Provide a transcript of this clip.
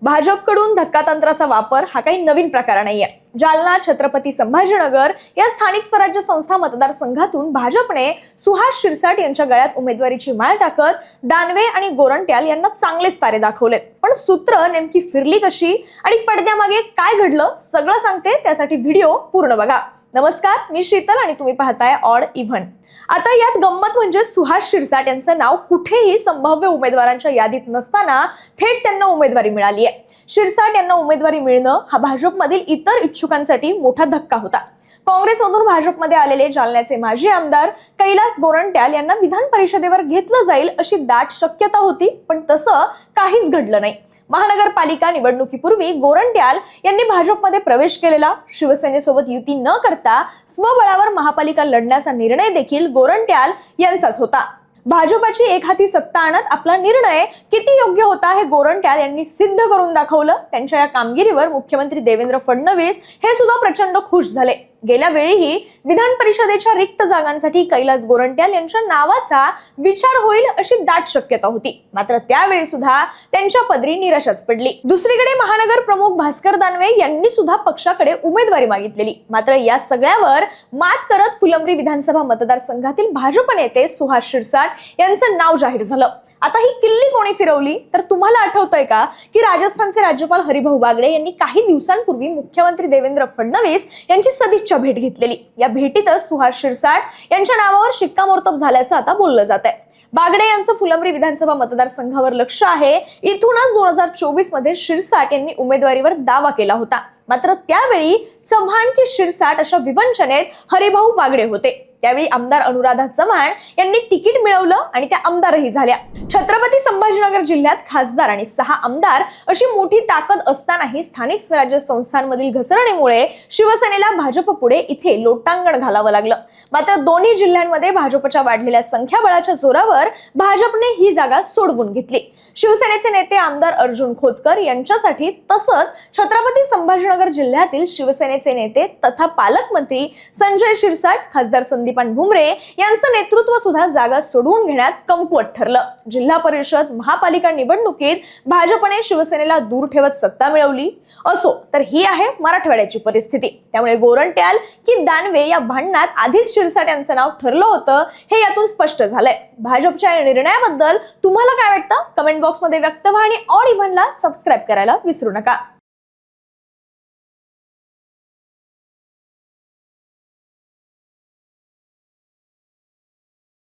भाजपकडून धक्कातंत्राचा वापर हा काही नवीन प्रकार नाहीये। जालना, छत्रपती संभाजीनगर या स्थानिक स्वराज्य संस्था मतदारसंघातून भाजपने सुहास शिरसाट यांच्या गळ्यात उमेदवारीची माळ टाकत दानवे आणि गोरंट्याल यांना चांगलेच तारे दाखवले। पण सूत्र नेमकी फिरली कशी आणि पडद्यामागे काय घडलं सगळं सांगते, त्यासाठी व्हिडिओ पूर्ण बघा। नमस्कार, मी शीतल आणि तुम्ही पाहताय ऑड इव्हन। आता यात गंमत म्हणजे सुहास शिरसाट यांचं नाव कुठेही संभाव्य उमेदवारांच्या यादीत नसताना थेट त्यांना उमेदवारी मिळाली आहे। शिरसाट यांना उमेदवारी मिळणं हा भाजपमधील इतर इच्छुकांसाठी मोठा धक्का होता। काँग्रेसमधून भाजपमध्ये आलेले जालन्याचे माजी आमदार कैलास गोरंट्याल यांना विधान परिषदेवर घेतलं जाईल अशी दाट शक्यता होती, पण तसं काहीच घडलं नाही। महानगरपालिका निवडणुकीपूर्वी गोरंट्याल यांनी भाजपमध्ये प्रवेश केलेला। शिवसेनेसोबत युती न करता स्वबळावर महापालिका लढण्याचा निर्णय देखील गोरंट्याल यांचाच होता। भाजपाची एकहाती सत्ता आणत आपला निर्णय किती योग्य होता हे गोरंट्याल यांनी सिद्ध करून दाखवलं। त्यांच्या या कामगिरीवर मुख्यमंत्री देवेंद्र फडणवीस हे सुद्धा प्रचंड खुश झाले। गेल्या वेळीही विधान परिषदेच्या रिक्त जागांसाठी कैलास गोरंट्याल यांच्या नावाचा विचार होईल अशी दाट शक्यता होती, मात्र त्यावेळी सुद्धा त्यांच्या पदरी निराशाच पडली। दुसरीकडे महानगर प्रमुख भास्कर दानवे यांनी सुद्धा पक्षाकडे उमेदवारी मागितलेली, मात्र या सगळ्यावर मात करत फुलंब्री विधानसभा मतदारसंघातील भाजप नेते सुहास शिरसाट यांचं नाव जाहीर झालं। आता ही किल्ली कोणी फिरवली तर तुम्हाला आठवतंय का की राजस्थानचे राज्यपाल हरिभाऊ बागडे यांनी काही दिवसांपूर्वी मुख्यमंत्री देवेंद्र फडणवीस यांची सदिच्छा भेट घेतलेली। या भेटीतच सुहास शिरसाट यांच्या नावावर शिक्कामोर्तब झाल्याचं आता बोललं जात आहे। बागडे यांचं फुलंब्री विधानसभा मतदारसंघावर लक्ष आहे। इथूनच 2024 मध्ये शिरसाट यांनी उमेदवारीवर दावा केला होता, मात्र त्यावेळी चव्हाण की शिरसाट अशा विवंचनेत हरिभाऊ बागडे होते। त्यावेळी आमदार अनुराधा चव्हाण यांनी तिकीट मिळवलं आणि त्या आमदारही झाल्या। छत्रपती संभाजीनगर जिल्ह्यात खासदार आणि 6 आमदार अशी मोठी ताकद असतानाही स्थानिक स्वराज्य संस्थांमधील घसरणीमुळे शिवसेनेला भाजप पुढे इथे लोटांगण घालावं लागलं। मात्र दोन्ही जिल्ह्यांमध्ये भाजपच्या वाढलेल्या संख्याबळाच्या जोरावर भाजपने ही जागा सोडवून घेतली। शिवसेनेचे नेते आमदार अर्जुन खोतकर यांच्यासाठी तसंच छत्रपती संभाजीनगर जिल्ह्यातील शिवसेनेचे नेते तथा पालकमंत्री संजय शिरसाट, खासदार संदीपान भुमरे यांचं नेतृत्व सुद्धा जागा सोडवून घेण्यात कमकुवत ठरलं। जिल्हा परिषद महापालिका निवडणुकीत भाजपने शिवसेनेला दूर ठेवत सत्ता मिळवली। असो तर ही आहे मराठवाड्याची परिस्थिती। त्यामुळे गोरंट्याल की दानवे या भांडणात आधीच शिरसाट यांचं नाव ठरलं होतं हे यातून स्पष्ट झालंय। भाजपच्या या निर्णयाबद्दल तुम्हाला काय वाटतं? कमेंट बॉक्समध्ये व्यक्त व्हा आणि ऑड इव्हनला सबस्क्राईब करायला विसरू नका।